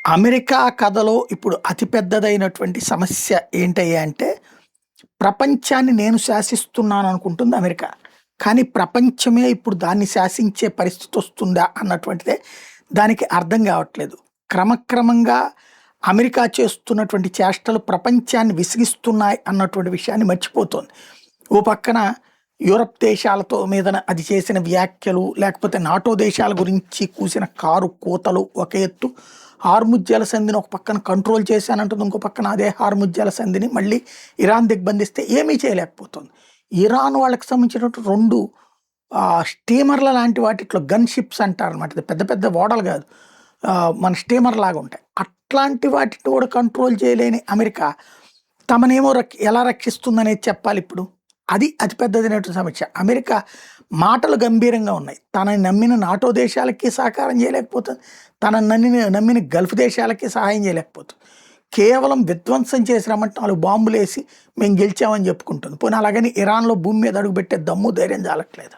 America కథలో ఇప్పుడు అతి పెద్దదైనటువంటి సమస్య ఏంటయ్యా అంటే, ప్రపంచాన్ని నేను శాసిస్తున్నాననుకుంటుంది అమెరికా. కానీ ప్రపంచమే ఇప్పుడు దాన్ని శాసించే పరిస్థితొస్తుందా అన్నటువంటిదే దానికి అర్థం గావట్లేదు. క్రమక్రమంగా అమెరికా చేస్తున్నటువంటి చేష్టలు ప్రపంచాన్ని విసిగిస్తున్నాయి అన్నటువంటి విషయాన్ని మర్చిపోతోంది. ఓ పక్కన యూరప్ దేశాలతో మీదన అది చేసిన వ్యాఖ్యలు, లేకపోతే నాటో దేశాల గురించి కూసిన కారు కూతలు ఒక ఎత్తు. హార్ముజ్ జలసంధిని ఒక పక్కన కంట్రోల్ చేశానంటుంది. ఇంకో పక్కన అదే హార్ముజ్ జలసంధిని మళ్ళీ ఇరాన్ దిగ్బంధిస్తే ఏమీ చేయలేకపోతుంది. ఇరాన్ వాళ్ళకి సంబంధించినటువంటి 2 స్టీమర్ల లాంటి వాటిట్లో గన్ షిప్స్ అంటారనమాట. అది పెద్ద పెద్ద ఓడలు కాదు. మన స్టీమర్ లాగా ఉంటాయి. అట్లాంటి వాటిని కూడా కంట్రోల్ చేయలేని అమెరికా తమనేమో ఎలా రక్షిస్తుందనేది చెప్పాలిప్పుడు. అది అతి పెద్దదైనటువంటి సమస్య. అమెరికా మాటలు గంభీరంగా ఉన్నాయి. తనని నమ్మిన నాటో దేశాలకి సహకారం చేయలేకపోతుంది. తనని నమ్మిన గల్ఫ్ దేశాలకి సహాయం చేయలేకపోతుంది. కేవలం విధ్వంసం చేసినామంటే 4 బాంబులేసి మేము గెలిచామని చెప్పుకుంటుంది. పోనీ అలాగని ఇరాన్‌లో భూమి మీద అడుగుపెట్టే దమ్ము, ధైర్యం చాలట్లేదు.